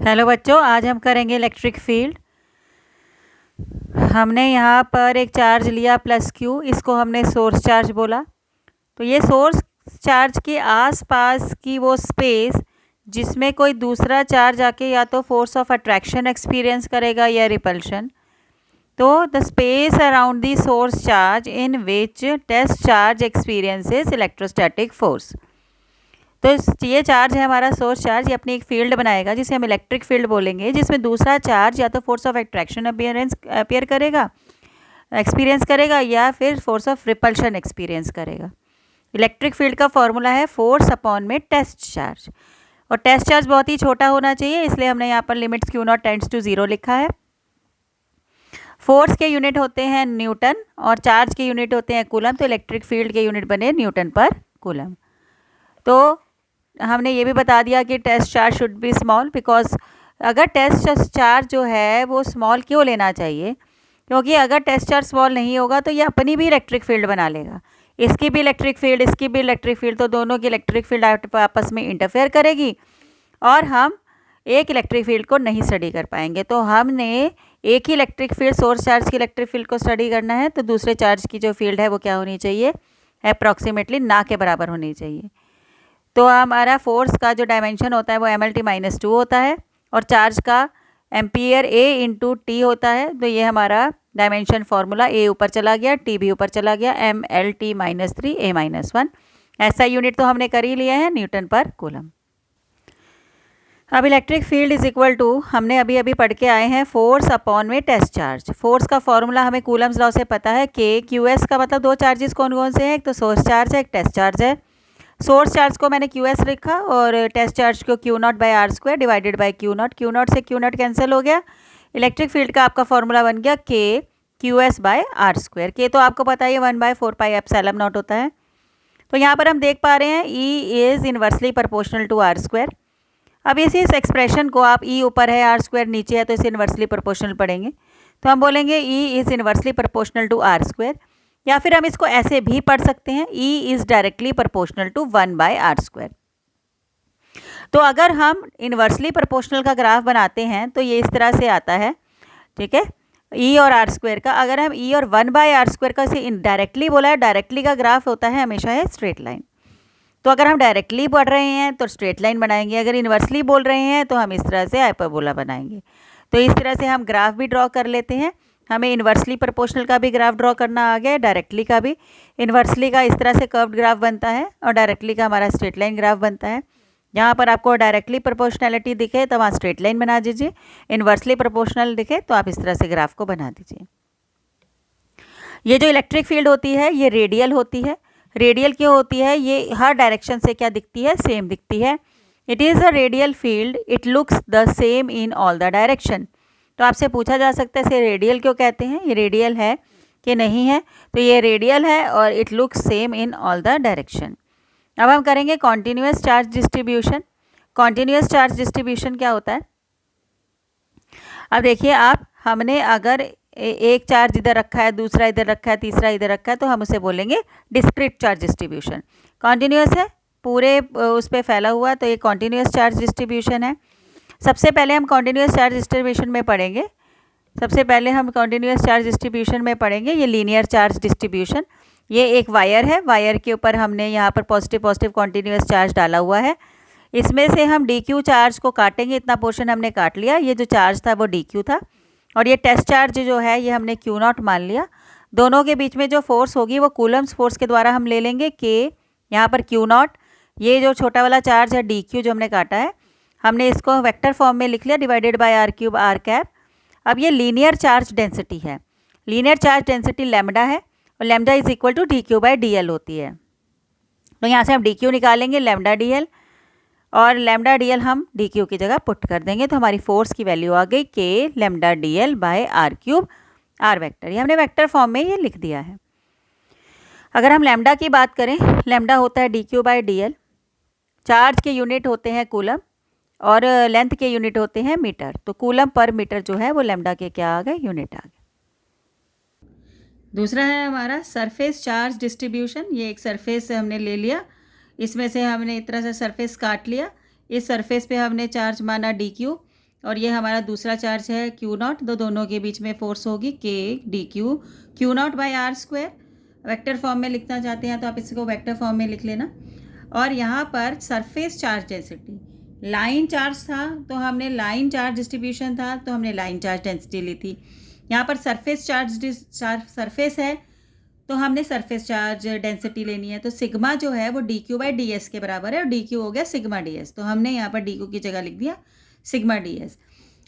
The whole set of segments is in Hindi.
हेलो बच्चों, आज हम करेंगे इलेक्ट्रिक फील्ड। हमने यहाँ पर एक चार्ज लिया प्लस क्यू, इसको हमने सोर्स चार्ज बोला। तो ये सोर्स चार्ज के आसपास की वो स्पेस जिसमें कोई दूसरा चार्ज आके या तो फोर्स ऑफ अट्रैक्शन एक्सपीरियंस करेगा या रिपल्शन। तो the space around the source charge in which test charge experiences electrostatic force. तो ये चार्ज है हमारा सोर्स चार्ज, ये अपनी एक फील्ड बनाएगा जिसे हम इलेक्ट्रिक फील्ड बोलेंगे, जिसमें दूसरा चार्ज या तो फोर्स ऑफ अट्रैक्शन एक्सपीरियंस करेगा या फिर फोर्स ऑफ रिपल्शन एक्सपीरियंस करेगा। इलेक्ट्रिक फील्ड का फॉर्मूला है फोर्स अपॉन में टेस्ट चार्ज, और टेस्ट चार्ज बहुत ही छोटा होना चाहिए, इसलिए हमने यहाँ पर limits q not tends to 0 लिखा है। फोर्स के यूनिट होते हैं न्यूटन और चार्ज के यूनिट होते हैं कूलम, तो इलेक्ट्रिक फील्ड के यूनिट बने न्यूटन पर कूलम। तो हमने ये भी बता दिया कि test charge should be small, because अगर टेस्ट चार्ज जो है वो स्मॉल क्यों लेना चाहिए, क्योंकि अगर टेस्ट चार्ज स्मॉल नहीं होगा तो ये अपनी भी इलेक्ट्रिक फील्ड बना लेगा, इसकी भी इलेक्ट्रिक फील्ड, इसकी भी इलेक्ट्रिक फील्ड, तो दोनों की इलेक्ट्रिक फील्ड आपस में इंटरफेयर करेगी और हम एक इलेक्ट्रिक फील्ड को नहीं स्टडी कर पाएंगे। तो हमने एक ही इलेक्ट्रिक फील्ड, सोर्स चार्ज की इलेक्ट्रिक फील्ड को स्टडी करना है, तो दूसरे चार्ज की जो फील्ड है वो क्या होनी चाहिए, अप्रॉक्सीमेटली ना के बराबर होनी चाहिए। तो हमारा फोर्स का जो डायमेंशन होता है वो mlt-2 होता है और चार्ज का एम्पियर A इंटू टी होता है। तो ये हमारा डायमेंशन फार्मूला, A ऊपर चला गया, T भी ऊपर चला गया, mlt-3 A-1। ऐसा यूनिट तो हमने कर ही लिया है न्यूटन पर कूलम। अब electric field is equal to, हमने अभी अभी पढ़ के आए हैं फोर्स अपॉन में टेस्ट चार्ज। फोर्स का फॉर्मूला हमें कूलम्स लॉ से पता है, KQS का मतलब दो चार्जेस कौन कौन से हैं, एक तो सोर्स चार्ज है, एक टेस्ट चार्ज है। सोर्स चार्ज को मैंने QS लिखा और टेस्ट चार्ज को Q0/r² divided by Q0। Q0 से Q0 कैंसिल हो गया। इलेक्ट्रिक फील्ड का आपका फॉर्मूला बन गया KQS/r²। K तो आपको पता है 1/4πε0 होता है। तो यहाँ पर हम देख पा रहे हैं E is inversely proportional to r²। अब इस एक्सप्रेशन को आप E ऊपर है r² नीचे है तो इसे इन्वर्सली प्रोपोर्शनल पढ़ेंगे, तो हम बोलेंगे E is inversely proportional to r², या फिर हम इसको ऐसे भी पढ़ सकते हैं E is directly proportional to 1/r²। तो अगर हम इन्वर्सली प्रोपोर्शनल का ग्राफ बनाते हैं तो ये इस तरह से आता है, ठीक है, E और r² का। अगर हम E और 1/r² का इसे इनडायरेक्टली बोला है, डायरेक्टली का ग्राफ होता है हमेशा है स्ट्रेट लाइन। तो अगर हम डायरेक्टली पढ़ रहे हैं तो स्ट्रेट लाइन बनाएंगे, अगर इन्वर्सली बोल रहे हैं तो हम इस तरह से हाइपरबोला बनाएंगे। तो इस तरह से हम ग्राफ भी ड्रॉ कर लेते हैं। हमें इन्वर्सली प्रोपोर्शनल का भी ग्राफ ड्रॉ करना आ गया, डायरेक्टली का भी। इन्वर्सली का इस तरह से कर्व्ड ग्राफ बनता है और डायरेक्टली का हमारा स्ट्रेट लाइन ग्राफ बनता है। यहाँ पर आपको डायरेक्टली प्रोपोर्शनैलिटी दिखे तो वहाँ स्ट्रेट लाइन बना दीजिए, इन्वर्सली प्रोपोर्शनल दिखे तो आप इस तरह से ग्राफ को बना दीजिए। ये जो इलेक्ट्रिक फील्ड होती है ये रेडियल होती है। रेडियल क्यों होती है, ये हर डायरेक्शन से क्या दिखती है, सेम दिखती है। It is a radial field, it looks the same in all the direction. तो आपसे पूछा जा सकता है इसे रेडियल क्यों कहते हैं, ये रेडियल है कि नहीं है, तो ये रेडियल है और it looks same in all the direction. अब हम करेंगे continuous charge distribution. Continuous charge distribution क्या होता है, अब देखिए आप, हमने अगर एक चार्ज इधर रखा है, दूसरा इधर रखा है, तीसरा इधर रखा है, तो हम उसे बोलेंगे डिस्क्रीट चार्ज डिस्ट्रीब्यूशन। कॉन्टिन्यूस है, पूरे उस पर फैला हुआ, तो ये कॉन्टिन्यूस चार्ज डिस्ट्रीब्यूशन है। सबसे पहले हम कॉन्टिन्यूस चार्ज डिस्ट्रीब्यूशन में पढ़ेंगे, ये लीनियर चार्ज डिस्ट्रीब्यूशन। ये एक वायर है, वायर के ऊपर हमने यहाँ पर पॉजिटिव कॉन्टिन्यूस चार्ज डाला हुआ है। इसमें से हम DQ चार्ज को काटेंगे, इतना पोर्शन हमने काट लिया, ये जो चार्ज था वो DQ था, और ये टेस्ट चार्ज जो है ये हमने Q0 मान लिया। दोनों के बीच में जो फोर्स होगी वो कूलम्स फोर्स के द्वारा हम ले लेंगे K, यहाँ पर Q0। ये जो छोटा वाला चार्ज है DQ जो हमने काटा है, हमने इसको वेक्टर फॉर्म में लिख लिया, डिवाइडेड बाय r³ r²। अब ये लीनियर चार्ज डेंसिटी है, लीनियर चार्ज डेंसिटी लैम्डा है और lambda is equal to dQ/dl होती है। तो यहाँ से हम DQ निकालेंगे, लैम्डा DL, और लैम्डा DL हम DQ की जगह पुट कर देंगे, तो हमारी फोर्स की वैल्यू आ गई K λDL/r³ r वेक्टर। ये हमने वेक्टर फॉर्म में ये लिख दिया है। अगर हम लैम्डा की बात करें, लैम्डा होता है dQ/dl, चार्ज के यूनिट होते हैं कूलम और लेंथ के यूनिट होते हैं मीटर। तो कूलम पर मीटर जो है वो लैम्डा के क्या आ गए, यूनिट आ गए। दूसरा है हमारा सरफेस चार्ज डिस्ट्रीब्यूशन। ये एक सरफेस हमने ले लिया, इसमें से हमने इस तरह से सरफेस काट लिया, इस सरफेस पे हमने चार्ज माना DQ, और ये हमारा दूसरा चार्ज है क्यू नॉट, तो दोनों के बीच में फोर्स होगी k d q, q not by r square. Vector form में लिखना चाहते हैं तो आप इसको वेक्टर फॉर्म में लिख लेना। और यहाँ पर surface charge density, line charge था तो हमने लाइन चार्ज डिस्ट्रीब्यूशन था तो हमने लाइन चार्ज डेंसिटी ली थी। यहाँ पर सरफेस है तो हमने सरफेस चार्ज डेंसिटी लेनी है। तो सिग्मा जो है वो D q by d S के बराबर है और डी क्यू हो गया सिग्मा डी एस, तो हमने यहाँ पर डी क्यू की जगह लिख दिया सिग्मा डी एस।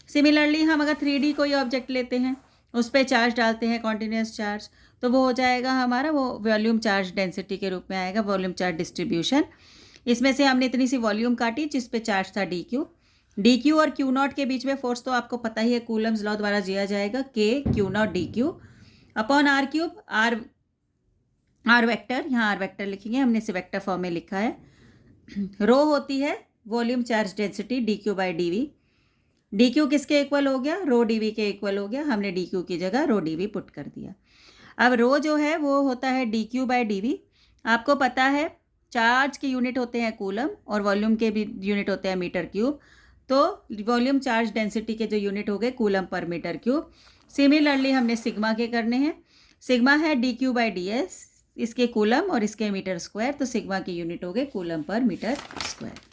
सिमिलरली हम अगर 3D कोई ऑब्जेक्ट लेते हैं, उस पर चार्ज डालते हैं कॉन्टिन्यूस चार्ज, तो वो हो जाएगा हमारा वो वॉल्यूम चार्ज डेंसिटी के रूप में आएगा, वॉल्यूम चार्ज डिस्ट्रीब्यूशन। इसमें से हमने इतनी सी वॉल्यूम काटी जिस पे चार्ज था डी क्यू और क्यू नॉट के बीच में फोर्स तो आपको पता ही है, कूलम्स लॉ द्वारा दिया जाएगा k q not d q upon r cube. R vector, यहाँ आर वेक्टर लिखेंगे, हमने इसे वेक्टर फॉर्म में लिखा है। रो होती है volume charge density d q by d v. D q किसके इक्वल हो गया, रो डी वी के इक्वल हो गया, हमने डी क्यू की जगह रो डी वी पुट कर दिया। अब रो जो है वो होता है d q by d v. आपको पता है चार्ज के यूनिट होते हैं कूलम और वॉल्यूम के भी यूनिट होते हैं मीटर क्यूब, तो वॉल्यूम चार्ज डेंसिटी के जो यूनिट हो गए कूलम पर मीटर क्यूब। सिमिलरली हमने सिग्मा के करने हैं, सिग्मा है d q by d s, इसके कूलम और इसके मीटर स्क्वायर, तो सिग्मा के यूनिट हो गए कूलम पर मीटर स्क्वायर।